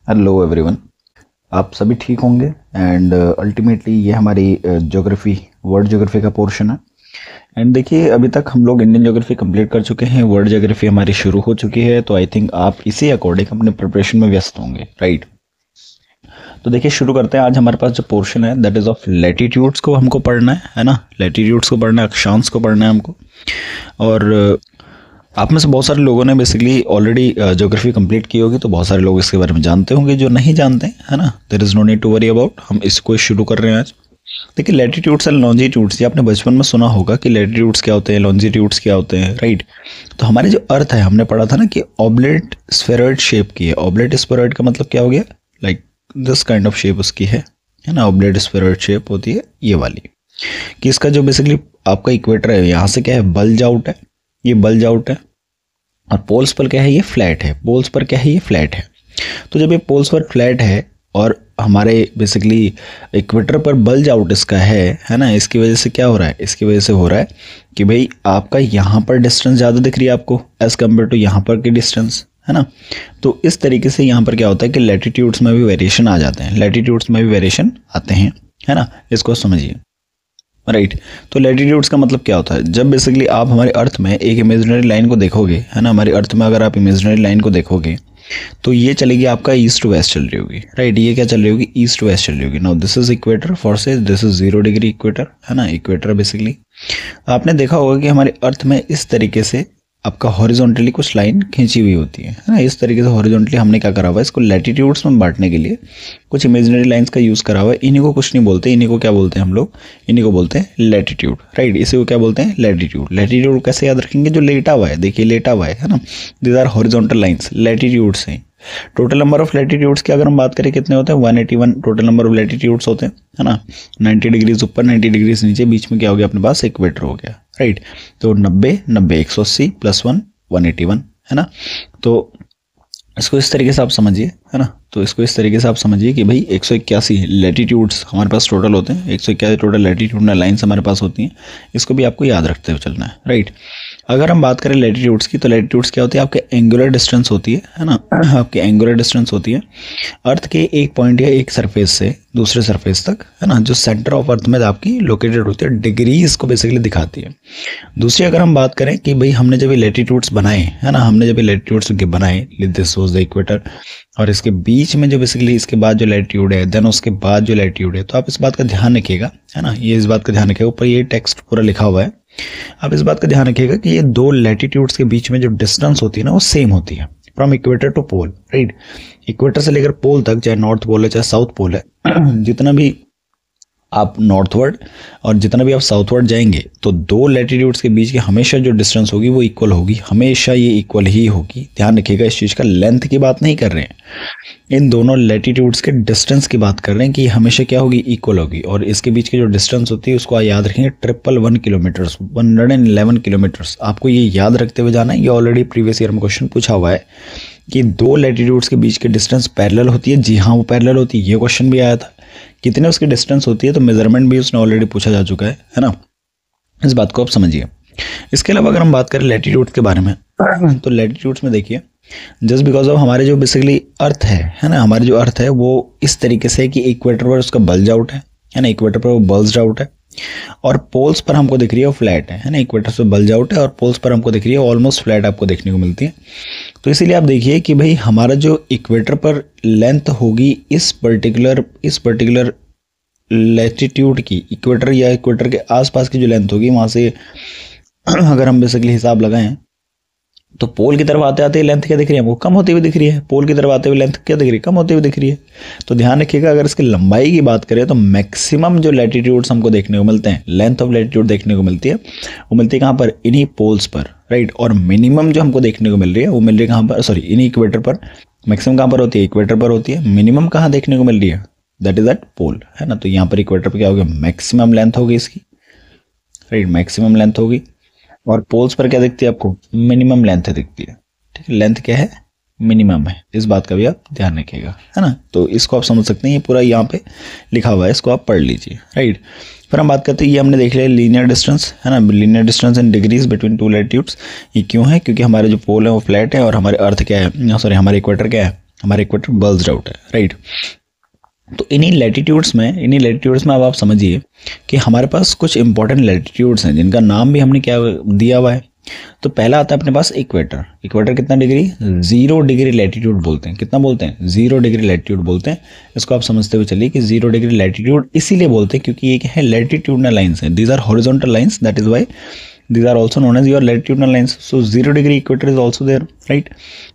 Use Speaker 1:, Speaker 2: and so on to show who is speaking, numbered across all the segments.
Speaker 1: Hello everyone. आप सभी ठीक होंगे एंड अल्टीमेटली ये हमारी ज्योग्राफी वर्ल्ड ज्योग्राफी का पोर्शन है। एंड देखिए, अभी तक हम लोग इंडियन ज्योग्राफी कंप्लीट कर चुके हैं, वर्ल्ड ज्योग्राफी हमारी शुरू हो चुकी है। तो आई थिंक आप इसी अकॉर्डिंग अपने प्रिपरेशन में व्यस्त होंगे, राइट। तो देखिए, शुरू करते हैं। आज हमारे पास जो पोर्शन है दैट इज ऑफ लैटिट्यूड्स को हमको पढ़ना है ना। लैटिट्यूड्स को पढ़ना है, अक्षांश को पढ़ना है हमको। और आप में से बहुत सारे लोगों ने बेसिकली ऑलरेडी ज्योग्राफी कंप्लीट की होगी, तो बहुत सारे लोग इसके बारे में जानते होंगे। जो नहीं जानते है ना, there is no need to worry about. हम इसको शुरू कर रहे हैं आज। देखिए, लैटिट्यूड्स एंड लॉन्जिट्यूड्स, ये आपने बचपन में सुना होगा कि लैटिट्यूड्स क्या होते हैं, लॉन्जिट्यूड्स क्या होते हैं, राइट। तो हमारी जो अर्थ है, हमने पढ़ा था ना कि ऑब्लेट स्फेरॉइड शेप की है। ऑब्लेट स्फेरॉइड का मतलब क्या हो गया, like this kind of shape उसकी है ना। ऑब्लेट स्फेरॉइड शेप होती है ये वाली। कि इसका जो बेसिकली आपका इक्वेटर है, यहाँ से क्या है, बल्ज आउट है, ये बल्ज आउट है। और पोल्स पर क्या है, ये फ्लैट है। पोल्स पर क्या है, ये फ्लैट है। तो जब ये पोल्स पर फ्लैट है और हमारे बेसिकली इक्वेटर पर बल्ज आउट इसका है ना, इसकी वजह से क्या हो रहा है, इसकी वजह से हो रहा है कि भाई आपका यहाँ पर डिस्टेंस ज़्यादा दिख रही है आपको एज कम्पेयर टू यहाँ पर की डिस्टेंस, है ना। तो इस तरीके से यहाँ पर क्या होता है कि लैटिट्यूड्स में भी वेरिएशन आ जाते हैं, लैटिट्यूड्स में भी वेरिएशन आते हैं, है ना। इसको समझिए, राइट। तो लैटिट्यूड्स का मतलब क्या होता है, जब बेसिकली आप हमारे अर्थ में एक इमेजिनरी लाइन को देखोगे, है ना। हमारे अर्थ में अगर आप इमेजिनरी लाइन को देखोगे तो ये चलेगी आपका ईस्ट टू वेस्ट चल रही होगी, राइट। ये क्या चल रही होगी, ईस्ट टू वेस्ट चल रही होगी। Now this is equator, for से दिस इज 0 डिग्री इक्वेटर, है ना। इक्वेटर बेसिकली आपने देखा होगा कि हमारे अर्थ में इस तरीके से आपका हॉरिजॉन्टली कुछ लाइन खींची हुई होती है ना। इस तरीके से हॉरिजॉन्टली हमने क्या करा हुआ है, इसको लैटिट्यूड्स में बांटने के लिए कुछ इमेजिनरी लाइंस का यूज़ करा हुआ है। इन्हीं को कुछ नहीं बोलते, इन्हीं को क्या बोलते हैं हम लोग, इन्हीं को बोलते हैं लैटिट्यूड, राइट। इसी को क्या बोलते हैं, लैटिट्यूड। लैटिट्यूड कैसे याद रखेंगे, जो लेटा हुआ है, देखिए लेटा हुआ है ना। These are horizontal lines, latitudes हैं। टोटल नंबर ऑफ लैटिट्यूड्स की अगर हम बात करें कितने होते हैं, 181 टोटल नंबर ऑफ लैटिट्यूड्स होते हैं, है ना। 90 डिग्रीज ऊपर, 90 डिग्रीज नीचे, बीच में क्या हो गया अपने पास, इक्वेटर हो गया, राइट। तो 90 90 180 प्लस 1 181, है ना। तो इसको इस तरीके से आप समझिए, है ना। तो इसको इस तरीके से आप समझिए कि भाई 181 लैटिट्यूड्स हमारे पास टोटल होते हैं, 181 टोटल लैटिट्यूडनल लाइन्स हमारे पास होती हैं। इसको भी आपको याद रखते हुए चलना है, राइट। अगर हम बात करें लैटिट्यूड्स की, तो लैटिट्यूड्स क्या होती है, आपके एंगुलर डिस्टेंस होती है ना। आपकी एंगुलर डिस्टेंस होती है अर्थ के एक पॉइंट या एक सरफेस से दूसरे सरफेस तक, है ना, जो सेंटर ऑफ अर्थ में आपकी लोकेटेड होती है। डिग्रीज को बेसिकली दिखाती है। दूसरी अगर हम बात करें कि भाई हमने जब ये लैटिट्यूड्स बनाए, है ना, हमने जब ये लैटिट्यूड्स बनाए, दिस वाज द इक्वेटर, और इसके बीच में जो बेसिकली इसके बाद जो लैटिट्यूड है, देन उसके बाद जो लैटिट्यूड है, तो आप इस बात का ध्यान रखिएगा, है ना। ये इस बात का ध्यान रखिएगा, ऊपर ये टेक्स्ट पूरा लिखा हुआ है। आप इस बात का ध्यान रखिएगा कि ये दो लैटिट्यूड्स के बीच में जो डिस्टेंस होती है ना, वो सेम होती है from equator to pole, right. Equator से लेकर पोल तक, चाहे नॉर्थ पोल है चाहे साउथ पोल है, जितना भी आप नॉर्थवर्ड और जितना भी आप साउथवर्ड जाएंगे, तो दो लैटिट्यूड्स के बीच की हमेशा जो डिस्टेंस होगी वो इक्वल होगी, हमेशा ये इक्वल ही होगी। ध्यान रखिएगा, इस चीज़ का लेंथ की बात नहीं कर रहे हैं, इन दोनों लैटिट्यूड्स के डिस्टेंस की बात कर रहे हैं कि हमेशा क्या होगी, इक्वल होगी। और इसके बीच की जो डिस्टेंस होती है उसको याद रखेंगे, 111 किलोमीटर्स, 111 किलोमीटर्स। आपको ये याद रखते हुए जाना है। ये ऑलरेडी प्रीवियस ईयर में क्वेश्चन पूछा हुआ है कि दो लैटिट्यूड्स के बीच की डिस्टेंस पैरेलल होती है। जी हाँ, वो पैरेलल होती है, ये क्वेश्चन भी आया था। कितने उसकी डिस्टेंस होती है, तो मेजरमेंट भी उसने ऑलरेडी पूछा जा चुका है ना। इस बात को आप समझिए। इसके अलावा अगर हम बात करें लैटिट्यूड के बारे में, तो लैटिट्यूड्स में देखिए, जस्ट बिकॉज ऑफ हमारे जो बेसिकली अर्थ है ना, हमारे जो अर्थ है वो इस तरीके से है कि इक्वेटर पर उसका बल्ज आउट है ना, इक्वेटर पर वो बल्ज आउट है, और पोल्स पर हमको दिख रही है वो फ्लैट है ना। इक्वेटर से बल्ज आउट है और पोल्स पर हमको दिख रही है ऑलमोस्ट फ्लैट आपको देखने को मिलती है। तो इसीलिए आप देखिए कि भाई हमारा जो इक्वेटर पर लेंथ होगी इस पर्टिकुलर लैटिट्यूड की, इक्वेटर या इक्वेटर के आसपास की जो लेंथ होगी, वहाँ से अगर हम बेसिकली हिसाब लगाएं तो पोल की तरफ आते आते लेंथ क्या दिख रही है हमको, कम होती हुई दिख रही है। पोल की तरफ आते हुए लेंथ क्या दिख रही है, कम होती हुई दिख रही है। तो ध्यान रखिएगा, अगर इसकी लंबाई की बात करें तो मैक्सिमम जो लैटिट्यूड्स हमको देखने को मिलते हैं, लेंथ ऑफ लैटिट्यूड देखने को मिलती है, वो मिलती है कहाँ पर, इन्हीं पोल्स पर, राइट। और मिनिमम जो हमको देखने को मिल रही है वो मिल रही है कहाँ पर, सॉरी, इन्हीं इक्वेटर पर। मैक्सिमम कहाँ पर होती है, इक्वेटर पर होती है। मिनिमम कहाँ देखने को मिल रही है, दैट इज एट पोल, है ना। तो यहाँ पर इक्वेटर पर क्या होगा, मैक्सिमम लेंथ होगी इसकी, राइट, मैक्सिमम लेंथ होगी। और पोल्स पर क्या दिखती है आपको, मिनिमम लेंथ दिखती है, ठीक है। लेंथ क्या है, मिनिमम है। इस बात का भी आप ध्यान रखिएगा, है ना। तो इसको आप समझ सकते हैं, ये पूरा यहाँ पे लिखा हुआ है, इसको आप पढ़ लीजिए, राइट। फिर हम बात करते हैं, ये हमने देख लिया लीनियर डिस्टेंस, है ना, linear distance in degrees between two latitudes. ये क्यों है, क्योंकि हमारे जो पोल है वो फ्लैट है और हमारे अर्थ क्या है, सॉरी, हमारे इक्वेटर क्या है, हमारा इक्वेटर बल्ज्ड आउट है, राइट। तो इन्हीं लैटिट्यूड्स में अब आप समझिए कि हमारे पास कुछ इंपॉर्टेंट लैटिट्यूड्स हैं जिनका नाम भी हमने क्या दिया हुआ है। तो पहला आता है अपने पास इक्वेटर। इक्वेटर कितना डिग्री? 0 डिग्री लैटिट्यूड बोलते हैं। कितना बोलते हैं? 0 डिग्री लैटिट्यूड बोलते हैं। इसको आप समझते हुए चलिए कि 0 डिग्री लैटिट्यूड इसीलिए बोलते हैं क्योंकि ये क्या है, लैटिट्यूडनल लाइन्स हैं। These are horizontal lines, that is why these are also known as your latitudinal lines. So 0 degree equator is also there, right?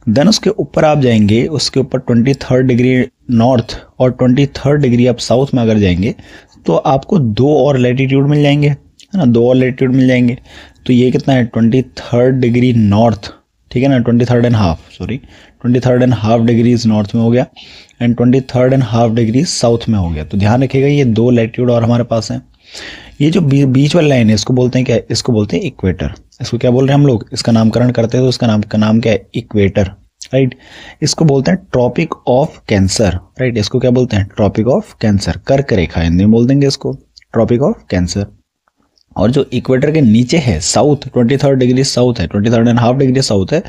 Speaker 1: Then उसके ऊपर आप जाएंगे, उसके ऊपर 23rd डिग्री नॉर्थ और 23rd डिग्री आप साउथ में अगर जाएंगे तो आपको 2 और लैटिट्यूड मिल जाएंगे, है ना, 2 और लैटिट्यूड मिल जाएंगे। तो ये कितना है? 23rd डिग्री नॉर्थ, ठीक है ना, 23.5 डिग्रीज नॉर्थ में हो गया एंड 23.5 डिग्री साउथ में हो गया। तो ध्यान रखिएगा ये 2 लैटिट्यूड और हमारे पास है। ये जो बीच वाली लाइन है इसको बोलते हैं क्या? इसको बोलते हैं इक्वेटर। इसको क्या बोल रहे हैं हम लोग? इसका नामकरण करते हैं तो इसका नाम क्या है? Equator, right. इसको बोलते हैं ट्रॉपिक ऑफ कैंसर, राइट। इसको क्या बोलते हैं? ट्रॉपिक ऑफ कैंसर, कर्क रेखा हिंदी में बोल देंगे इसको, ट्रॉपिक ऑफ कैंसर। और जो इक्वेटर के नीचे है साउथ, 23rd डिग्री साउथ है, 23.5 डिग्री साउथ है,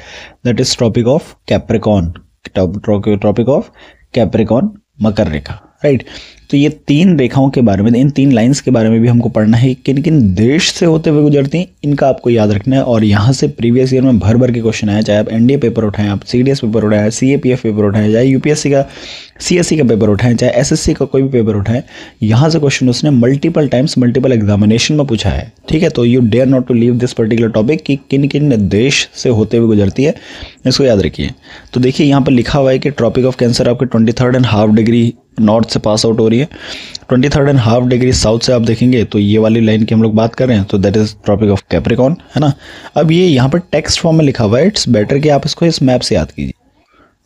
Speaker 1: that is tropic of Capricorn, tropic of Capricorn, मकर रेखा, राइट। तो ये 3 रेखाओं के बारे में, इन 3 लाइंस के बारे में भी हमको पढ़ना है, किन किन देश से होते हुए गुजरती हैं, इनका आपको याद रखना है। और यहाँ से प्रीवियस ईयर में भर भर के क्वेश्चन आया, चाहे आप एनडीए पेपर उठाएं, आप सीडीएस पेपर उठाएं, सीएपीएफ पेपर उठाएं, चाहे यूपीएससी का सीएससी का पेपर उठाएं, चाहे एसएससी का कोई भी पेपर उठाएं, यहाँ से क्वेश्चन उसने मल्टीपल टाइम्स मल्टीपल एग्जामिनेशन में पूछा है, ठीक है। तो you dare not to leave this particular topic कि किन किन देश से होते हुए गुजरती है, इसको याद रखिए। तो देखिए यहाँ पर लिखा हुआ है कि ट्रॉपिक ऑफ कैंसर आपके 23.5 डिग्री नॉर्थ से पास आउट हो रही है, 23.5 डिग्री साउथ से आप देखेंगे तो ये वाली लाइन की हम लोग बात कर रहे हैं, तो that is tropic of Capricorn, है ना। अब ये यहाँ पर टेक्स्ट फॉर्म में लिखा हुआ है, इट्स बेटर कि आप इसको इस मैप से याद कीजिए।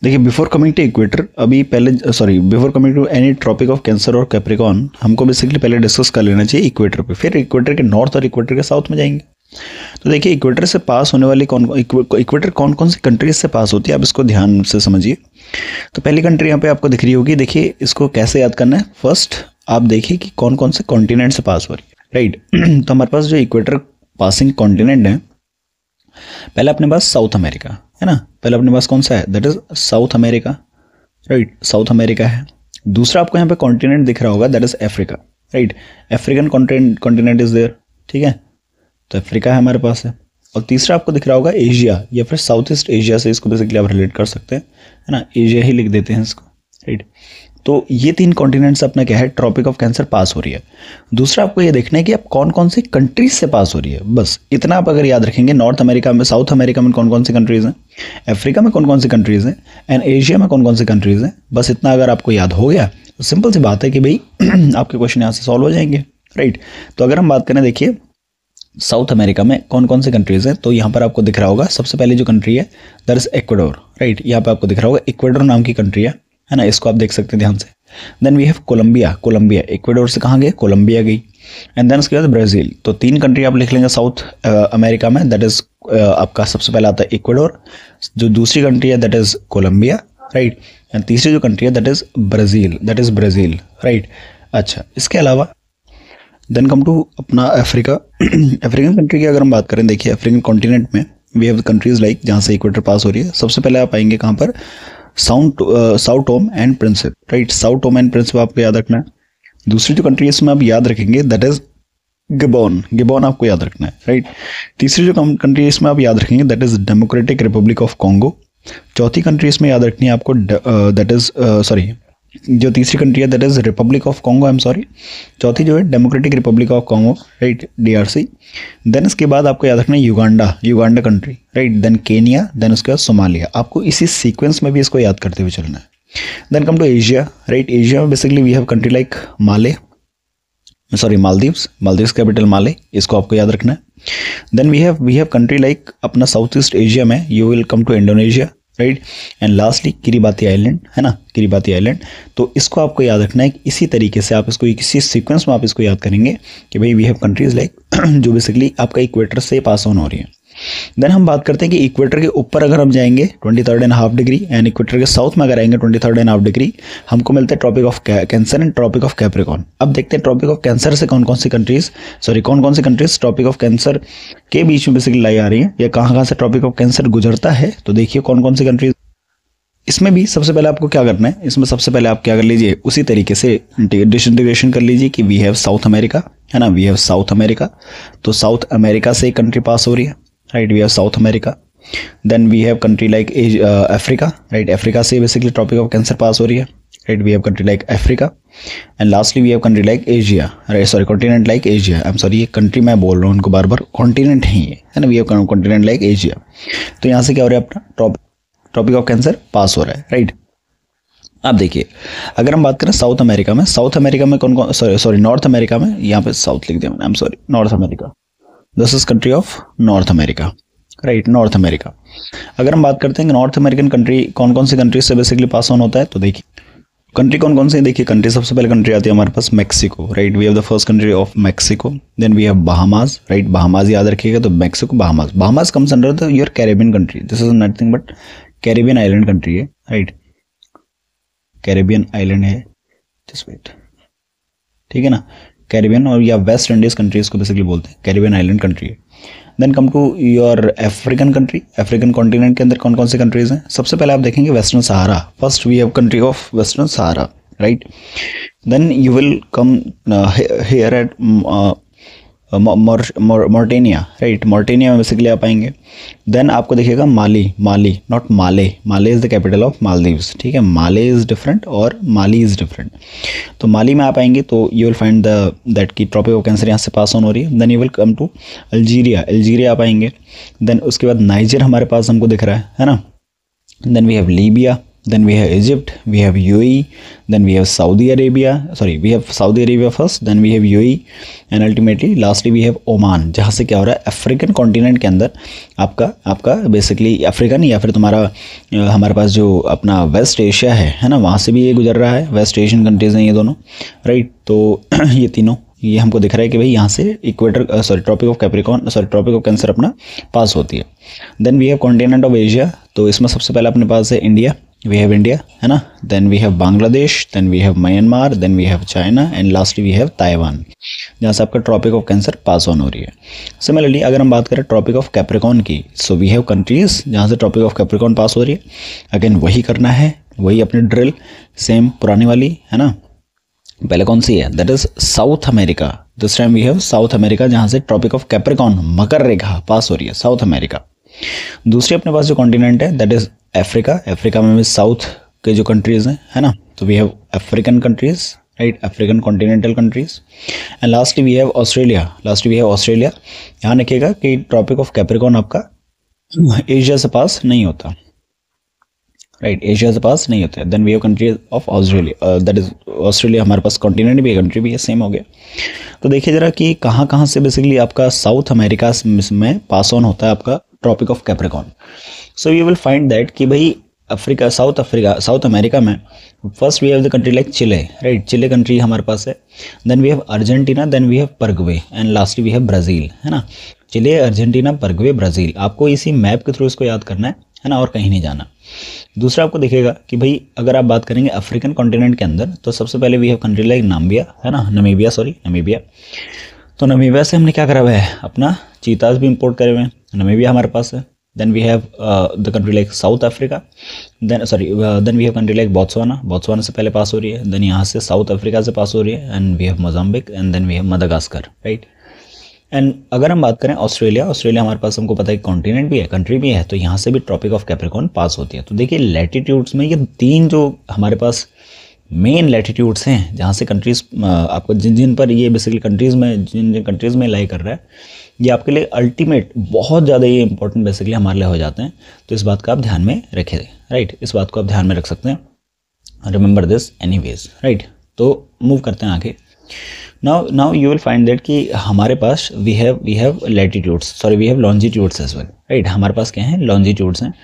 Speaker 1: देखिए before coming to equator, before coming to any tropic of cancer और कैप्रिकॉन, हमको बेसिकली पहले डिस्कस कर लेना चाहिए इक्वेटर पे, फिर इक्वेटर के नॉर्थ और इक्वेटर के साउथ में जाएंगे। तो देखिए इक्वेटर से पास होने वाली इक्वेटर कौन कौन सी कंट्रीज से पास होती है, आप इसको ध्यान से समझिए। तो पहली कंट्री यहाँ पे आपको दिख रही होगी, देखिए इसको कैसे याद करना है। फर्स्ट आप देखिए कि कौन कौन से कॉन्टिनेंट से पास हो रही है, राइट। तो हमारे पास जो इक्वेटर पासिंग कॉन्टिनेंट है, पहले अपने पास साउथ अमेरिका है ना, पहले अपने पास कौन सा है? That is South America, right, South America है। दूसरा आपको यहाँ पे कॉन्टिनेंट दिख रहा होगा, that is Africa, right, African continent is there, ठीक है, तो अफ्रीका है हमारे पास है। और तीसरा आपको दिख रहा होगा एशिया या फिर साउथ ईस्ट एशिया से इसको बेसिकली आप रिलेट कर सकते हैं, है ना, एशिया ही लिख देते हैं इसको, राइट। तो ये 3 कॉन्टिनेंट्स अपना क्या है, ट्रॉपिक ऑफ कैंसर पास हो रही है। दूसरा आपको ये देखना है कि आप कौन कौन सी कंट्रीज से पास हो रही है, बस इतना आप अगर याद रखेंगे। नॉर्थ अमेरिका में, साउथ अमेरिका में कौन कौन सी कंट्रीज हैं, अफ्रीका में कौन कौन सी कंट्रीज हैं एंड एशिया में कौन कौन सी कंट्रीज हैं, बस इतना अगर आपको याद हो गया तो सिंपल सी बात है कि भाई आपके क्वेश्चन यहाँ से सॉल्व हो जाएंगे, राइट। तो अगर हम बात करें, देखिए साउथ अमेरिका में कौन कौन सी कंट्रीज हैं, तो यहाँ पर आपको दिख रहा होगा सबसे पहले जो कंट्री है दैट इज इक्वाडोर, राइट। यहाँ पे आपको दिख रहा होगा इक्वाडोर नाम की कंट्री है ना, इसको आप देख सकते हैं ध्यान से। Then we have Colombia, Ecuador से कहाँ गए, कोलंबिया गई। एंड देन उसके बाद ब्राज़ील। तो 3 कंट्री आप लिख लेंगे साउथ अमेरिका में, दैट इज आपका सबसे पहला आता है इक्वाडोर, जो दूसरी कंट्री है that is Colombia, right, and तीसरी जो कंट्री है दैट इज ब्राज़ील, राइट। अच्छा, इसके अलावा देन कम टू अपना अफ्रीका। अफ्रीकन कंट्री की अगर हम बात करें, देखिए अफ्रीकन कॉन्टिनेंट में वी हैव कंट्रीज लाइक जहाँ से इक्वेटर पास हो रही है। सबसे पहले आप आएंगे कहाँ पर, साउ टोम एंड प्रिंसिप, राइट, साउ टोम एंड प्रिंसिप आपको याद रखना है। दूसरी जो कंट्री इसमें आप याद रखेंगे दैट इज गिबॉन आपको याद रखना है, राइट। तीसरी जो कंट्री इसमें आप याद रखेंगे that is democratic Republic of Congo. चौथी कंट्री इसमें याद रखनी है आपको, दैट इज जो तीसरी कंट्री है that is Republic of Congo, I am sorry, चौथी जो है Democratic Republic of Congo, right, DRC. Then इसके बाद आपको याद रखना है Uganda country, right, then Kenya, then उसके बाद सोमालिया। आपको इसी सीक्वेंस में भी इसको याद करते हुए चलना है। Then come to Asia, right, Asia में basically we have country like Maldives capital Male, इसको आपको याद रखना है। Then we have country like अपना साउथ ईस्ट एशिया में you will come to Indonesia, right, and lastly Kiribati island, है ना, किरिबाती आइलैंड। तो इसको आपको याद रखना है, इसी तरीके से आप इसको किसी सीक्वेंस में आप इसको याद करेंगे कि भाई वी हैव कंट्रीज लाइक जो बेसिकली आपका इक्वेटर से पास ऑन हो रही है। देन हम बात करते हैं कि इक्वेटर के ऊपर अगर हम जाएंगे 23.5 डिग्री एंड इक्वेटर के साउथ में अगर आएंगे 23.5 डिग्री, हमको मिलता है tropic of cancer and tropic of Capricorn. अब देखते हैं ट्रॉपिक ऑफ कैंसर से कौन कौन सी कंट्रीज ट्रॉपिक ऑफ कैंसर के बीच में बेसिकली लाई आ रही है, या कहाँ से ट्रॉपिक ऑफ कैंसर गुजरता है। तो देखिए कौन कौन सी कंट्रीज, इसमें भी सबसे पहले आपको क्या करना है, इसमें सबसे पहले आप क्या कर लीजिए, उसी तरीके से डिसइंटीग्रेशन कर लीजिए कि वी हैव साउथ अमेरिका, है ना, वी हैव साउथ अमेरिका, तो साउथ अमेरिका से एक कंट्री पास हो रही है, right, we have South America. Then we have country like Africa, right, Africa से basically tropic of cancer pass हो रही है, right, we have country like Africa. And lastly we have country like Asia, right, sorry continent like Asia, I am sorry, ये country मैं बोल रहा हूँ उनको बार बार, कॉन्टिनेंट है ये, है ना, we have continent like Asia. तो यहाँ से क्या हो रहा है, अपना ट्रॉपिक ऑफ कैंसर पास हो रहा है, राइट। अब देखिए, अगर हम बात करें साउथ अमेरिका में, साउथ अमेरिका में कौन कौन, सॉरी नॉर्थ अमेरिका में, यहाँ पे साउथ लिख दिया मैंने, आई am sorry, north America, this is country of north America, right, north America. अगर हम बात करते हैं कि नॉर्थ अमेरिकन कंट्री कौन कौन सी कंट्री से बेसिकली पास ऑन होता है, तो देखिए कंट्री कौन कौन सी, देखिए कंट्री, सबसे पहले कंट्री आती है हमारे पास Mexico, right, we have the first country of Mexico. Then we have Bahamas, right, Bahamas याद रखिएगा, तो Mexico Bahamas, Bahamas comes under the your Caribbean country, this is nothing but Caribbean island country है, right, Caribbean island है, just wait, ठीक है ना, Caribbean और या वेस्ट इंडीज कंट्रीज को बेसिकली बोलते हैं, कैरेबियन आइलैंड कंट्री है। Then come to your African country, African continent के अंदर कौन कौन सी कंट्रीज हैं, सबसे पहले आप देखेंगे western Sahara, first we have country of western Sahara, right. Then you will come here at Mauritania, right, Mauritania में बेसिकली आप आएंगे। देन आपको देखिएगा Mali, Mali not Male, Male is the capital of Maldives, ठीक है, माले इज़ डिफरेंट और माली इज़ डिफरेंट। तो माली में आप आएंगे तो you will find the that की ट्रॉपिक ऑफ कैंसर यहाँ से पास ऑन हो रही है। Then you will come to Algeria, Algeria आप आएंगे। देन उसके बाद नाइजर हमारे पास हमको दिख रहा है ना। Then we have Libya, then we have Egypt, we have UAE, then we have Saudi Arabia, sorry we have Saudi Arabia first, then we have UAE and ultimately lastly we have Oman, जहाँ से क्या हो रहा है African continent के अंदर आपका basically African या फिर तुम्हारा हमारे पास जो अपना वेस्ट एशिया है ना, वहाँ से भी ये गुजर रहा है, वेस्ट एशियन कंट्रीज़ हैं ये दोनों, राइट। तो ये तीनों ये हमको दिख रहा है कि भाई यहाँ से equator sorry tropic of Capricorn sorry tropic of cancer अपना पास होती है। Then we have continent of Asia, तो इसमें सबसे पहले अपने पास है इंडिया, वी हैव इंडिया है ना। Then we have Bangladesh, then we have Myanmar, then we have China and lastly we have Taiwan, जहाँ से आपका tropic of cancer pass on हो रही है। सिमिलरली अगर हम बात करें ट्रॉपिक ऑफ कैप्रिकॉर्न की, सो वी हैव कंट्रीज जहाँ से ट्रॉपिक ऑफ कैप्रिकॉर्न पास हो रही है। अगेन वही करना है, वही अपनी ड्रिल सेम पुरानी वाली है ना। पहले कौन सी है, that is South America, this time we have South America जहाँ से ट्रॉपिक ऑफ कैप्रिकॉर्न मकर रेखा पास हो रही है, साउथ अमेरिका। दूसरी अपने पास जो कॉन्टिनेंट है दैट इज अफ्रीका, अफ्रीका में भी साउथ के जो कंट्रीज हैं है ना, तो we have African countries, right, African continental countries. And lastly we have Australia, lastly we have Australia. यहाँ रखिएगा कि ट्रॉपिक ऑफ कैप्रिकॉर्न आपका एशिया से पास नहीं होता, राइट, एशिया से पास नहीं होता है। Then we have country of Australia, that is Australia हमारे पास कॉन्टिनेंट भी है, कंट्री भी है, सेम हो गया। तो देखिए जरा कि कहाँ कहाँ से बेसिकली आपका साउथ अमेरिका में पास ऑन होता है आपका tropic of Capricorn. So you will find that कि भाई साउथ अमेरिका में first we have the country like Chile, right, Chile country हमारे पास है। Then we have Argentina, then we have Paraguay and lastly we have Brazil, है ना। चिले, Argentina, परग्वे, Brazil, आपको इसी मैप के थ्रू इसको याद करना है ना, और कहीं नहीं जाना। दूसरा आपको दिखेगा कि भाई अगर आप बात करेंगे अफ्रीकन कॉन्टिनेंट के अंदर, तो सबसे पहले we have country like Namibia, है ना, नमीबिया। तो नमीबिया से हमने क्या करा हुआ है, अपना चीताज भी इंपोर्ट करे हुए हैं, नमीबिया हमारे पास है। Then we have the country like South Africa, then we have country like Botswana से पहले पास हो रही है। देन यहाँ से साउथ अफ्रीका से पास हो रही है and we have Mozambique and then we have Madagascar, right. And अगर हम बात करें ऑस्ट्रेलिया हमारे पास हमको पता है कॉन्टिनेंट भी है, कंट्री भी है, तो यहाँ से भी ट्रॉपिक ऑफ कैप्रिकॉर्न पास होती है। तो देखिए लैटिट्यूड्स में ये तीन जो हमारे पास मेन लैटिट्यूड्स हैं जहाँ से कंट्रीज आपको जिन पर ये बेसिकली जिन कंट्रीज़ में लाई कर रहा है, ये आपके लिए अल्टीमेट बहुत ज़्यादा ये इंपॉर्टेंट बेसिकली हमारे लिए हो जाते हैं। तो इस बात का आप ध्यान में रखें, राइट, इस बात को आप ध्यान में रख सकते हैं, रिमेंबर दिस एनीवेज, राइट। तो मूव करते हैं आगे। Now you will find that कि हमारे पास we have latitudes, sorry we have longitudes as well, right. हमारे पास क्या है, लॉन्जिट्यूड्स हैं।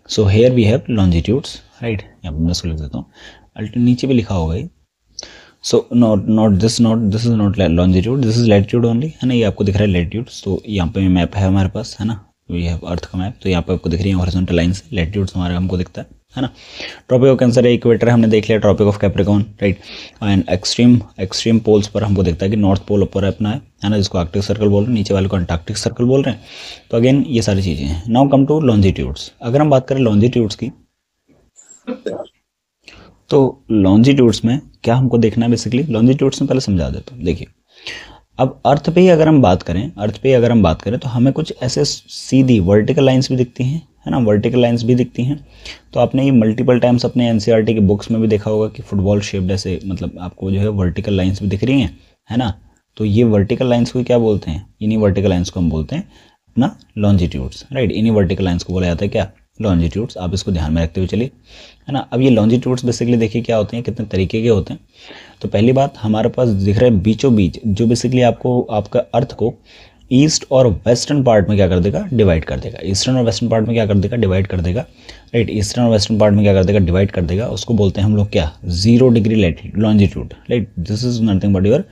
Speaker 1: So here we have longitudes, right, यहाँ पर मैं इसको लिख देता हूँ, नीचे भी लिखा होगा ये। So not this is not longitude, this is latitude only, है ना, ये आपको दिख रहा है लैटिट्यूड्स। तो यहाँ पे मैप है हमारे पास, है ना, वी हैव अर्थ का मैप, तो यहाँ पे आपको दिख रही है हॉरिजॉन्टल लाइंस, लैटिट्यूड्स हमारे हमको दिखता है ना। ट्रॉपिक ऑफ कैंसर है, इक्वेटर हमने देख लिया, tropic of Capricorn, right. And extreme poles पर हमको दिखता है कि नॉर्थ पोल ऊपर अपना है ना, जिसको आर्कटिक सर्कल बोल रहे हैं, नीचे वाले को अंटार्कटिक सर्कल बोल रहे हैं। तो अगेन ये सारी चीज़ें हैं। Now come to longitudes. अगर हम बात करें लॉन्जिट्यूड्स की, तो लॉन्जिट्यूड्स में क्या हमको देखना है, बेसिकली लॉन्जिट्यूड्स में पहले समझा देता हूँ। देखिए, अब अर्थ पे ही अगर हम बात करें तो हमें कुछ ऐसे सीधी वर्टिकल लाइंस भी दिखती हैं, है ना, वर्टिकल लाइंस भी दिखती हैं। तो आपने ये मल्टीपल टाइम्स अपने एनसीईआरटी की बुक्स में भी देखा होगा कि फुटबॉल शेप्ड ऐसे, मतलब आपको जो है वर्टिकल लाइंस भी दिख रही हैं, है ना। तो ये वर्टिकल लाइंस को क्या बोलते हैं, इन्हीं वर्टिकल लाइंस को हम बोलते हैं अपना लॉन्जिट्यूड्स, राइट। इन्हीं वर्टिकल लाइंस को बोला जाता है क्या, लॉन्जिट्यूड्स। आप इसको ध्यान में रखते हुए चलिए, है ना। अब ये लॉन्जिट्यूड्स बेसिकली देखिए क्या होते हैं, कितने तरीके के होते हैं। तो पहली बात हमारे पास दिख रहा है बीचों बीच, जो बेसिकली आपको आपका अर्थ को ईस्ट और वेस्टर्न पार्ट में क्या कर देगा, डिवाइड कर देगा। ईस्टर्न और वेस्टर्न पार्ट में क्या कर देगा, डिवाइड कर देगा, राइट। ईस्टर्न और वेस्टर्न पार्ट में क्या कर देगा, डिवाइड कर देगा। उसको बोलते हैं हम लोग क्या, 0 degree longitude, right. This is nothing but your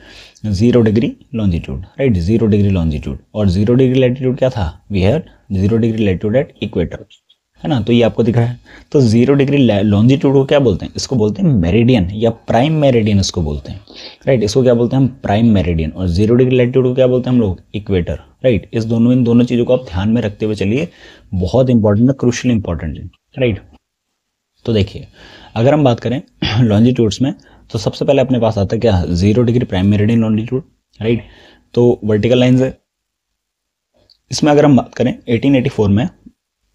Speaker 1: 0 degree longitude, right, 0 degree longitude. और 0 डिग्री लैटिट्यूड क्या था, we had 0 degree latitude at equator, है ना। तो ये आपको दिख रहा है। तो 0 डिग्री लॉन्जिट्यूड को क्या बोलते हैं, इसको बोलते हैं मेरिडियन या प्राइम मेरिडियन इसको बोलते हैं, राइट। इसको क्या बोलते हैं हम, प्राइम मेरिडियन। और 0 डिग्री लैटिट्यूड को क्या बोलते हैं हम लोग, इक्वेटर, राइट। इन दोनों चीज़ों को आप ध्यान में रखते हुए चलिए, बहुत इंपॉर्टेंट है, क्रूशियल इंपॉर्टेंट है, राइट। तो देखिए, अगर हम बात करें लॉन्जिट्यूड्स में, तो सबसे पहले अपने पास आता है क्या, 0 degree prime meridian longitude, right. तो वर्टिकल लाइंस है। इसमें अगर हम बात करें 1884 में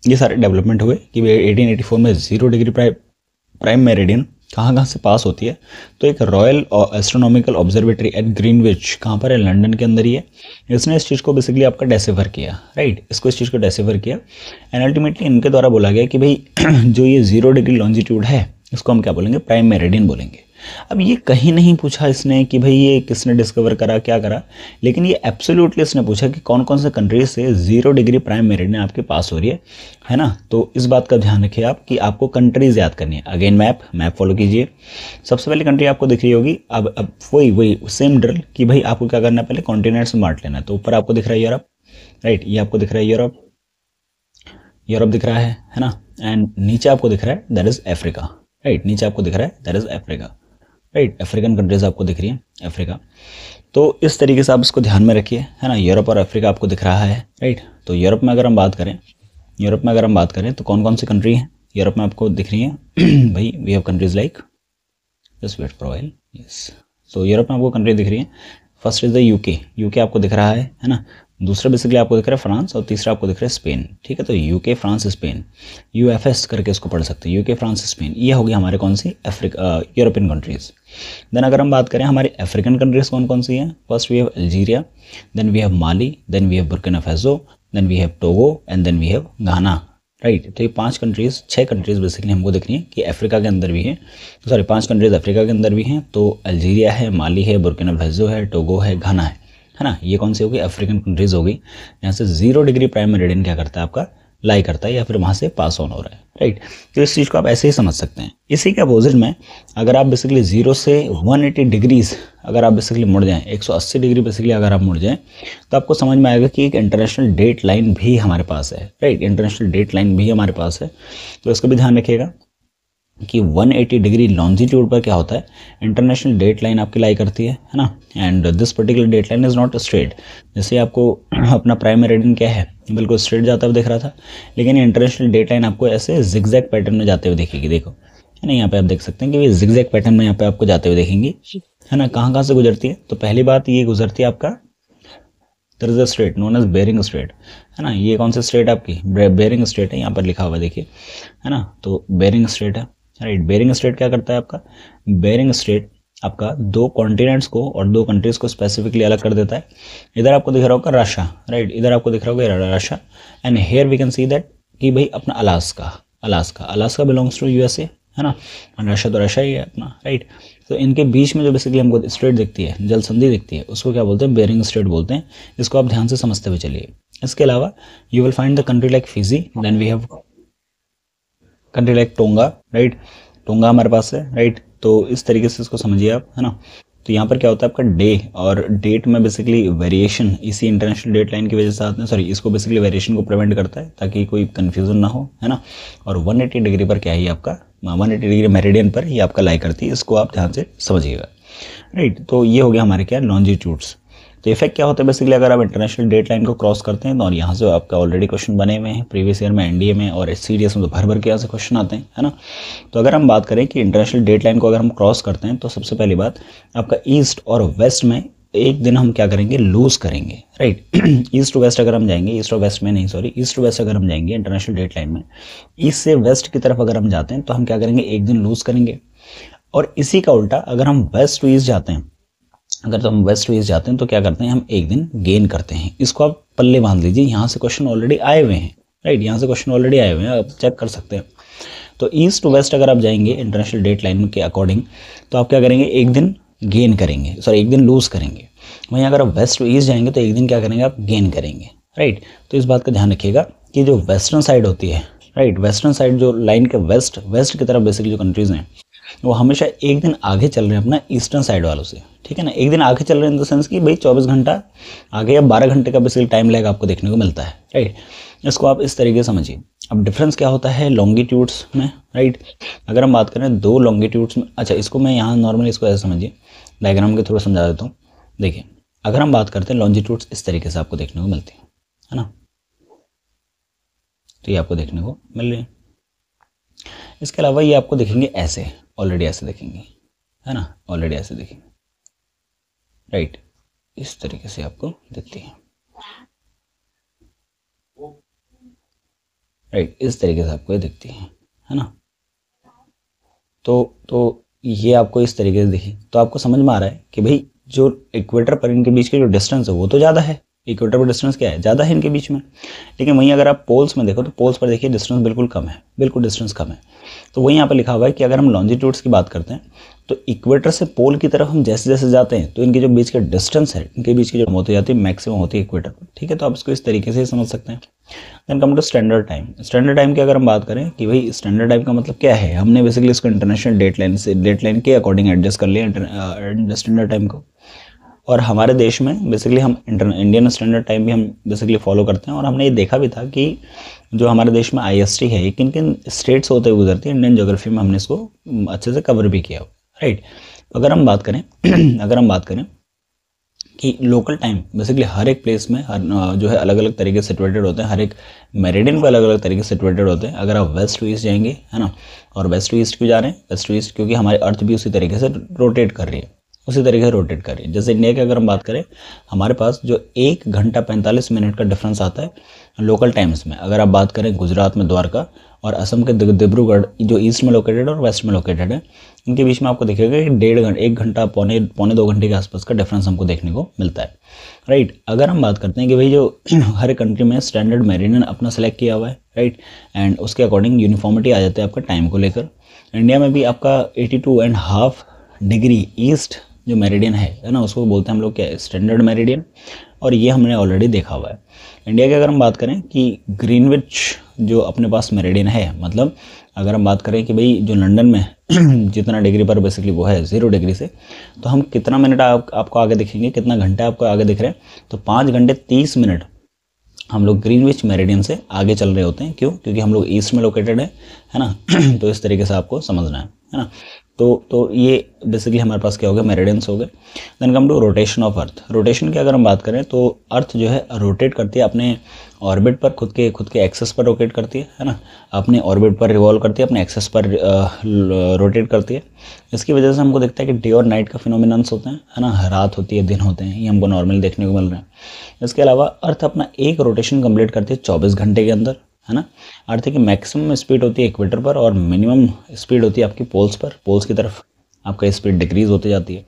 Speaker 1: ये सारे डेवलपमेंट हुए कि 1884 में 0 डिग्री प्राइम मेरिडियन कहाँ से पास होती है। तो एक royal astronomical observatory at Greenwich, कहाँ पर है, लंदन के अंदर ही है। इसने इस चीज़ को बेसिकली आपका डेसिफर किया, राइट। इसको इस चीज़ को डेसिफर किया एंड अल्टीमेटली इनके द्वारा बोला गया कि भाई जो ये 0 डिग्री लॉन्जिट्यूड है, इसको हम क्या बोलेंगे, प्राइम मेरिडियन बोलेंगे। अब ये कहीं नहीं पूछा इसने कि भाई ये किसने डिस्कवर करा, क्या करा, लेकिन ये एब्सोल्युटली इसने पूछा कि कौन कौन से कंट्रीज से 0 डिग्री प्राइम मेरिडियन आपके पास हो रही है ना। तो इस बात का ध्यान रखिए आप कि आपको कंट्रीज याद करनी है। अगेन मैप फॉलो कीजिए। सबसे पहले कंट्री आपको दिख रही होगी, अब वही सेम ड्रिल कि भाई आपको क्या करना है, पहले कॉन्टिनेंट्स में बांट लेना है। तो ऊपर आपको दिख रहा है यूरोप, राइट, ये आपको दिख रहा है यूरोप दिख रहा है ना। एंड नीचे आपको दिख रहा है दैट इज अफ्रीका, राइट, नीचे आपको दिख रहा है that is Africa, right. African countries आपको दिख रही है, अफ्रीका। तो इस तरीके से आप इसको ध्यान में रखिए, है ना। यूरोप और अफ्रीका आपको दिख रहा है, राइट। तो यूरोप में अगर हम बात करें तो कौन कौन सी कंट्री है यूरोप में आपको दिख रही है भाई, we have countries like, just wait for a while, yes. तो यूरोप में आपको कंट्री दिख रही है। फर्स्ट इज द यूके आपको दिख रहा है ना। दूसरा बेसिकली आपको दिख रहा है फ्रांस, और तीसरा आपको दिख रहा है स्पेन, ठीक है। तो यूके, फ्रांस, स्पेन, यूएफएस करके इसको पढ़ सकते हैं, यूके, फ्रांस, स्पेन। ये होगी हमारे कौन सी, यूरोपियन कंट्रीज। देन अगर हम बात करें हमारी अफ्रीकन कंट्रीज कौन कौन सी हैं, first we have Algeria, then we have Mali, then we have Burkina Faso, then we have Togo and then we have Ghana, right. तो ये 6 कंट्रीज बेसिकली हमको दिख रही हैं कि अफ्रीका के अंदर भी है। तो सॉरी, 5 कंट्रीज अफ्रीका के अंदर भी हैं। तो अल्जीरिया है, माली है, बुर्किना फासो है, टोगो है, घाना है ना। ये कौन सी होगी, अफ्रीकन कंट्रीज होगी। यहाँ से 0 डिग्री प्राइम मेरिडियन क्या करता है, आपका लाई करता है या फिर वहाँ से पास ऑन हो रहा है, राइट। तो इस चीज़ को आप ऐसे ही समझ सकते हैं। इसी के अपोजिट में अगर आप बेसिकली 0 से 180 डिग्रीज अगर आप बेसिकली मुड़ जाएं, 180 डिग्री बेसिकली अगर आप मुड़ जाएं, तो आपको समझ में आएगा कि एक इंटरनेशनल डेट लाइन भी हमारे पास है, राइट। इंटरनेशनल डेट लाइन भी हमारे पास है। तो इसका भी ध्यान रखिएगा कि 180 डिग्री लॉन्जिट्यूड पर क्या होता है, इंटरनेशनल डेट लाइन आपकी लाई करती है ना। And this particular date line is not straight. जैसे आपको अपना प्राइम मेरिडियन क्या है, बिल्कुल स्ट्रेट जाता हुआ दिख रहा था, लेकिन इंटरनेशनल डेट लाइन आपको ऐसे जिगजैग पैटर्न में जाते हुए दिखेगी। देखो, है ना, यहाँ पे आप देख सकते हैं कि ये जिगजैग पैटर्न में यहाँ पे आपको जाते हुए देखेंगी, है ना। कहाँ से गुजरती है, तो पहली बात ये गुजरती है आपका, there is a strait known as Bering Strait, है ना। ये कौन सा स्ट्रेट आपकी, बेरिंग स्ट्रेट है, यहाँ पर लिखा हुआ देखिए, है ना। तो बेरिंग स्ट्रेट है, राइट। बेरिंग स्ट्रेट क्या करता है आपका, बेरिंग स्ट्रेट आपका 2 कॉन्टिनेंट्स को और 2 कंट्रीज को स्पेसिफिकली अलग कर देता है। इधर आपको दिख रहा होगा रशिया, राइट, इधर आपको दिख रहा होगा Russia. And here we can see that कि भाई अपना अलास्का बिलोंग्स टू यूएसए, है ना। रशिया तो रशिया ही है अपना, राइट। तो इनके बीच में जो बेसिकली हमको स्ट्रेट दिखती है, जल संधि दिखती है, उसको क्या बोलते हैं, बेरिंग स्ट्रेट बोलते हैं। इसको आप ध्यान से समझते हुए चलिए। इसके अलावा you will find the country like Fiji, then we have country like Tonga, right. Tonga हमारे पास है, राइट। तो इस तरीके से इसको समझिए आप, है ना। तो यहाँ पर क्या होता है आपका डे और डेट में बेसिकली वेरिएशन इसी इंटरनेशनल डेट लाइन की वजह से आते हैं, सॉरी, इसको बेसिकली वेरिएशन को प्रिवेंट करता है ताकि कोई कन्फ्यूजन ना हो, है ना। और 180 डिग्री पर क्या है आपका, 180 डिग्री मेरिडियन पर ये आपका लाई करती है। इसको आप ध्यान से समझिएगा, राइट। तो ये हो गया हमारे क्या, लॉन्जिट्यूड्स। तो इफेक्ट क्या होता है बेसिकली, अगर आप इंटरनेशनल डेट लाइन को क्रॉस करते हैं तो, और यहाँ से आपका ऑलरेडी क्वेश्चन बने हुए हैं प्रीवियस ईयर में, एनडीए में और सीडीएस में तो भर भर के यहाँ से क्वेश्चन आते हैं, है ना। तो अगर हम बात करें कि इंटरनेशनल डेट लाइन को अगर हम क्रॉस करते हैं तो सबसे पहली बात आपका ईस्ट और वेस्ट में एक दिन हम क्या करेंगे, लूज करेंगे, राइट। ईस्ट टू वेस्ट अगर हम जाएंगे, ईस्ट और वेस्ट में नहीं, सॉरी, ईस्ट टू वेस्ट अगर हम जाएंगे इंटरनेशनल डेट लाइन में, ईस्ट से वेस्ट की तरफ अगर हम जाते हैं तो हम क्या करेंगे, एक दिन लूज करेंगे। और इसी का उल्टा अगर हम वेस्ट टू ईस्ट जाते हैं, हम वेस्ट टू ईस्ट जाते हैं तो क्या करते हैं, हम एक दिन गेन करते हैं। इसको आप पल्ले बांध लीजिए, यहाँ से क्वेश्चन ऑलरेडी आए हुए हैं, राइट, यहाँ से क्वेश्चन ऑलरेडी आए हुए हैं, आप चेक कर सकते हैं। तो ईस्ट टू वेस्ट अगर आप जाएंगे इंटरनेशनल डेट लाइन के अकॉर्डिंग तो आप क्या करेंगे, एक दिन गेन करेंगे, सॉरी एक दिन लूज करेंगे। वहीं अगर आप वेस्ट टू ईस्ट जाएंगे तो एक दिन क्या करेंगे, आप गेन करेंगे, राइट। तो इस बात का ध्यान रखिएगा कि जो वेस्टर्न साइड होती है, राइट, वेस्टर्न साइड जो लाइन के वेस्ट की तरफ बेसिकली जो कंट्रीज हैं वो हमेशा एक दिन आगे चल रहे हैं अपना ईस्टर्न साइड वालों से, ठीक है ना। एक दिन आगे चल रहे हैं इन द सेंस कि भाई 24 घंटा आगे या 12 घंटे का बेसिकली टाइम लैग आपको देखने को मिलता है, राइट। इसको आप इस तरीके से समझिए। अब डिफरेंस क्या होता है लॉन्गिट्यूड्स में, राइट। अगर हम बात करें दो लॉन्गिट्यूड्स में, अच्छा इसको मैं यहाँ नॉर्मली इसको ऐसे समझिए, डायग्राम के थ्रू समझा देता हूँ। देखिए अगर हम बात करते हैं लॉन्जिट्यूड्स इस तरीके से आपको देखने को मिलती है ना, तो ये आपको देखने को मिल रही है। इसके अलावा ये आपको दिखेंगे ऐसे, ऑलरेडी ऐसे दिखेंगे, है ना, ऑलरेडी ऐसे दिखेंगे, राइट, इस तरीके से आपको दिखती है, राइट, इस तरीके से आपको ये दिखती है ना। तो ये आपको इस तरीके से दिखी तो आपको समझ में आ रहा है कि भाई जो इक्वेटर पर इनके बीच के जो डिस्टेंस है वो तो ज़्यादा है, इक्वेटर पर डिस्टेंस क्या है, ज़्यादा है इनके बीच में। लेकिन वहीं अगर आप पोल्स में देखो तो पोल्स पर देखिए डिस्टेंस बिल्कुल कम है, बिल्कुल डिस्टेंस कम है। तो वहीं यहाँ पर लिखा हुआ है कि अगर हम लॉन्जिट्यूड्स की बात करते हैं तो इक्वेटर से पोल की तरफ हम जैसे जैसे जाते हैं तो इनके जो बीच के डिस्टेंस है, इनके बीच की जो होती जाती है मैक्सिमम होती है इक्वेटर पर, ठीक है। तो आप इसको इस तरीके से समझ सकते हैं। Then come to standard time. Standard time की अगर हम बात करें कि भाई स्टैंडर्ड टाइम का मतलब क्या है, हमने बेसिकली इसको इंटरनेशनल डेट लाइन के अकॉर्डिंग एडजस्ट कर लिया स्टैंडर्ड टाइम को। और हमारे देश में बेसिकली हम इंडियन स्टैंडर्ड टाइम भी हम बेसिकली फॉलो करते हैं। और हमने ये देखा भी था कि जो हमारे देश में IST है ये किन किन स्टेट्स होते हुए गुजरती है, इंडियन ज्योग्राफी में हमने इसको अच्छे से कवर भी किया, राइट। तो अगर हम बात करें कि लोकल टाइम बेसिकली हर एक प्लेस में जो है अलग अलग तरीके से सिचुएटेड होते हैं, हर एक मेरिडियन पे अलग अलग तरीके से सिचुएटेड होते हैं। अगर आप वेस्ट टू ईस्ट जाएंगे, है ना, और वेस्ट टू ईस्ट क्यों जा रहे हैं, वेस्ट टू ईस्ट क्योंकि हमारी अर्थ भी उसी तरीके से रोटेट कर रही है, उसी तरीके से रोटेट कर रही है। जैसे इंडिया की अगर हम बात करें, हमारे पास जो 1 घंटा 45 मिनट का डिफरेंस आता है लोकल टाइम्स में। अगर आप बात करें गुजरात में द्वारका और असम के डिब्रूगढ़ जो ईस्ट में लोकेटेड और वेस्ट में लोकेटेड है, इनके बीच में आपको दिखेगा कि 1 घंटा पौने 2 घंटे के आसपास का डिफरेंस हमको देखने को मिलता है, राइट। अगर हम बात करते हैं कि भाई जो हर कंट्री में स्टैंडर्ड मेरिडियन अपना सेलेक्ट किया हुआ है, राइट, एंड उसके अकॉर्डिंग यूनिफॉर्मिटी आ जाती है आपका टाइम को लेकर। इंडिया में भी आपका 82.5 डिग्री ईस्ट जो मेरिडियन है ना, उसको बोलते हैं हम लोग क्या है, स्टैंडर्ड मेरिडियन। और ये हमने ऑलरेडी देखा हुआ है। इंडिया की अगर हम बात करें कि ग्रीनविच जो अपने पास मेरिडियन है, मतलब अगर हम बात करें कि भाई जो लंदन में जितना डिग्री पर बेसिकली वो है 0 डिग्री से, तो हम कितना मिनट आपको आगे दिखेंगे, कितना घंटा आपको आगे दिख रहे हैं, तो 5 घंटे 30 मिनट हम लोग ग्रीनविच मेरिडियन से आगे चल रहे होते हैं। क्यों? क्योंकि हम लोग ईस्ट में लोकेटेड है ना। तो इस तरीके से आपको समझना है ना। तो ये बेसिकली हमारे पास क्या हो गया, मेरिडियंस हो गए। Then come to rotation of earth. Rotation की अगर हम बात करें तो अर्थ जो है रोटेट करती है अपने ऑर्बिट पर, खुद के एक्सेस पर रोटेट करती है ना, अपने ऑर्बिट पर रिवॉल्व करती है, अपने एक्सेस पर रोटेट करती है। इसकी वजह से हमको दिखता है कि डे और नाइट का फिनोमिनन्स होते हैं, है ना, रात होती है दिन होते हैं, ये हमको नॉर्मली देखने को मिल रहे हैं। इसके अलावा अर्थ अपना एक रोटेशन कंप्लीट करती है 24 घंटे के अंदर, है ना। अर्थ की मैक्सिमम स्पीड होती है इक्वेटर पर और मिनिमम स्पीड होती है आपकी पोल्स पर। पोल्स की तरफ आपका स्पीड डिक्रीज होती जाती है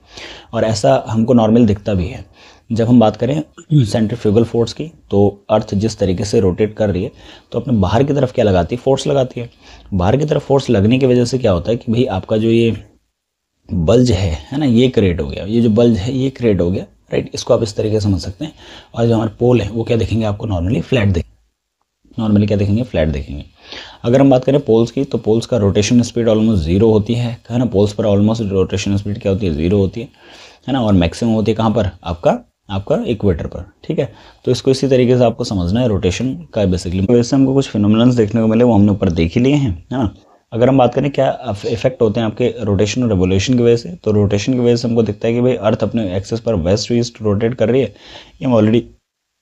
Speaker 1: और ऐसा हमको नॉर्मल दिखता भी है। जब हम बात करें सेंट्रीफ्यूगल फोर्स की, तो अर्थ जिस तरीके से रोटेट कर रही है तो अपने बाहर की तरफ क्या लगाती है, फोर्स लगाती है। बाहर की तरफ फोर्स लगने की वजह से क्या होता है कि भाई आपका जो ये बल्ज है ना, ये क्रिएट हो गया, ये जो बल्ज है ये क्रिएट हो गया, राइट। इसको आप इस तरीके से समझ सकते हैं। और जो हमारे पोल है वो क्या देखेंगे, आपको नॉर्मली फ्लैट देखेंगे, नॉर्मली क्या देखेंगे, फ्लैट देखेंगे। अगर हम बात करें पोल्स की, तो पोल्स का रोटेशन स्पीड ऑलमोस्ट 0 होती है ना। पोल्स पर ऑलमोस्ट रोटेशन स्पीड क्या होती है, 0 होती है ना। और मैक्सिमम होती है कहाँ पर, आपका इक्वेटर पर, ठीक है। तो इसको इसी तरीके से आपको समझना है रोटेशन का बेसिकली। वैसे हमको कुछ फिनोमिनन्स देखने को मिले वो हमने ऊपर देख ही लिए हैं, है ना। अगर हम बात करें क्या इफेक्ट होते हैं आपके रोटेशन और रिवोल्यूशन की वजह से, तो रोटेशन की वजह से हमको दिखता है कि भाई अर्थ अपने एक्सिस पर वेस्ट टू ईस्ट रोटेट कर रही है, ये हम ऑलरेडी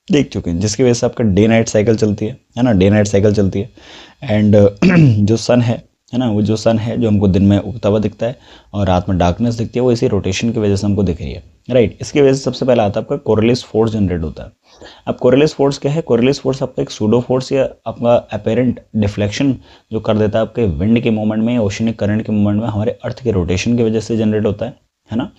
Speaker 1: देख चुके हैं, जिसकी वजह से आपका डे नाइट साइकिल चलती है ना, डे नाइट साइकिल चलती है। एंड जो सन है ना, वो जो सन है जो हमको दिन में उगता हुआ दिखता है और रात में डार्कनेस दिखती है, वो इसी रोटेशन की वजह से हमको दिख रही है, राइट। इसकी वजह से सबसे पहले आता है आपका कोरिलेस फोर्स जनरेट होता है। अब कोरिलेस फोर्स क्या है? कोरिलेस फोर्स आपका एक सूडो फोर्स या आपका अपेरेंट डिफ्लेक्शन जो कर देता है आपके विंड के मूवमेंट में, ओशनिक करंट के मूवमेंट में, हमारे अर्थ के रोटेशन की वजह से जनरेट होता है ना।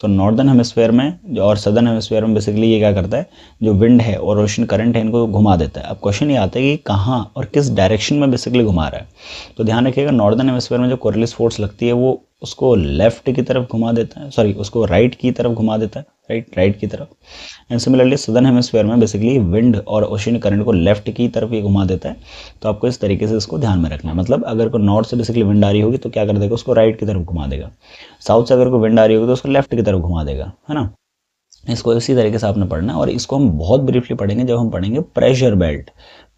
Speaker 1: तो नॉर्दर्न हेमिस्फीयर में और सदर्न हेमिस्फीयर में बेसिकली ये क्या करता है, जो विंड है और ओशन करंट है इनको घुमा देता है। अब क्वेश्चन ये आता है कि कहाँ और किस डायरेक्शन में बेसिकली घुमा रहा है। तो ध्यान रखिएगा, नॉर्दर्न हेमिस्फीयर में जो कोरिलेस फोर्स लगती है वो उसको लेफ्ट की तरफ घुमा देता है, सॉरी उसको राइट की तरफ घुमा देता है, राइट की तरफ। एंड सिमिलरली सदर्न हेमिस्फीयर में बेसिकली विंड और ओशन करंट को लेफ्ट की तरफ ही घुमा देता है। तो आपको इस तरीके से इसको ध्यान में रखना है। मतलब अगर को नॉर्थ से बेसिकली विंड आ रही होगी तो क्या कर देगा, उसको राइट की तरफ घुमा देगा। साउथ से अगर कोई विंड आ रही होगी तो उसको लेफ्ट की तरफ घुमा देगा, है ना। इसको इसी तरीके से आपने पढ़ना है और इसको हम बहुत ब्रीफली पढ़ेंगे जब हम पढ़ेंगे प्रेशर बेल्ट,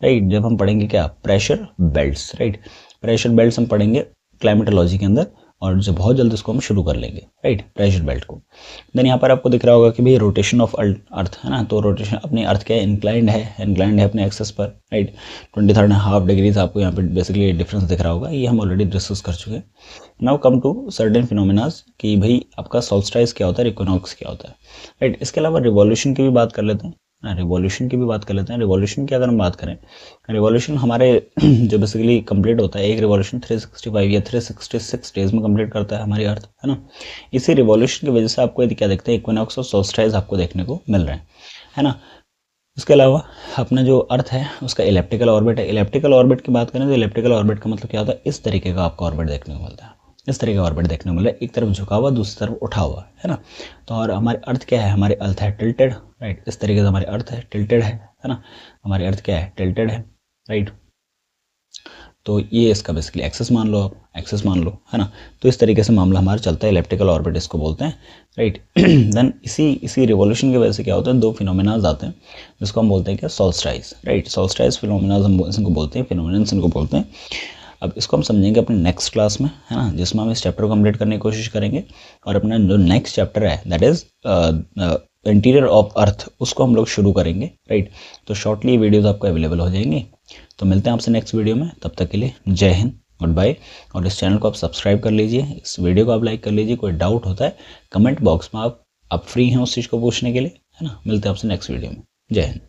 Speaker 1: राइट। जब हम पढ़ेंगे क्या, pressure belts, right. Pressure belts हम पढ़ेंगे क्लाइमेटोलॉजी के अंदर और जो बहुत जल्द इसको हम शुरू कर लेंगे, राइट, प्रेशर बेल्ट को। देन यहाँ पर आपको दिख रहा होगा कि भाई रोटेशन ऑफ अर्थ है ना, तो रोटेशन अपनी अर्थ क्या है, इंक्लाइंड है अपने एक्सेस पर, राइट। 23.5 डिग्रीज आपको यहाँ पे बेसिकली डिफरेंस दिख रहा होगा, ये हम ऑलरेडी डिस्कस कर चुके हैं। Now come to certain phenomenas कि भाई आपका सोल्स्टाइस क्या होता है, इक्विनॉक्स क्या होता है, राइट। इसके अलावा रिवॉल्यूशन की भी बात कर लेते हैं, रिवॉल्यूशन की भी बात कर लेते हैं। रिवॉल्यूशन की अगर हम बात करें, रिवॉल्यूशन हमारे जो बेसिकली कंप्लीट होता है, एक रिवॉल्यूशन 365 या 366 डेज में कंप्लीट करता है हमारी अर्थ, है ना। इसी रिवॉल्यूशन की वजह से आपको क्या देखते हैं, इक्विनॉक्स और सोल्स्टाइस आपको देखने को मिल रहे हैं, है ना। इसके अलावा अपना जो अर्थ है उसका इलेप्टिकल ऑर्बिट है। इलेप्टिकल ऑर्बिट की बात करें तो इलेप्टिकल ऑर्बिट का मतलब क्या होता है, इस तरीके का आपका ऑर्बिट देखने को मिलता है, इस तरीके का ऑर्बिट देखने को मिल रहा है, एक तरफ झुका हुआ दूसरी तरफ उठा हुआ, है ना। तो और हमारे अर्थ क्या है, हमारे अर्थ है टिल्टेड, राइट। इस तरीके से हमारे अर्थ है टिल्टेड है ना। हमारे अर्थ क्या है, टिल्टेड है, राइट। तो ये इसका बेसिकली एक्सेस मान लो, आप एक्सेस मान लो, है ना। तो इस तरीके से मामला हमारा चलता है, इलेप्टिकल ऑर्बिट इसको बोलते हैं, राइट। देन इसी रिवॉल्यूशन की वजह से क्या होता है, दो फिनोमिनाज आते हैं जिसको हम बोलते हैं क्या, सोल्स्टाइस, राइट। सोल्स्टाइस फिनोमिनाज हम इनको बोलते हैं, फिनोमिनन्स इनको बोलते हैं। अब इसको हम समझेंगे अपने नेक्स्ट क्लास में, है ना, जिसमें हम इस चैप्टर को कंप्लीट करने की कोशिश करेंगे। और अपना जो नेक्स्ट चैप्टर है that is interior of earth, उसको हम लोग शुरू करेंगे, राइट। तो शॉर्टली वीडियोस आपको अवेलेबल हो जाएंगी। तो मिलते हैं आपसे नेक्स्ट वीडियो में, तब तक के लिए जय हिंद, गुड बाय। और इस चैनल को आप सब्सक्राइब कर लीजिए, इस वीडियो को आप लाइक कर लीजिए। कोई डाउट होता है कमेंट बॉक्स में आप फ्री हैं उस चीज़ को पूछने के लिए, है ना। मिलते हैं आपसे नेक्स्ट वीडियो में, जय हिंद।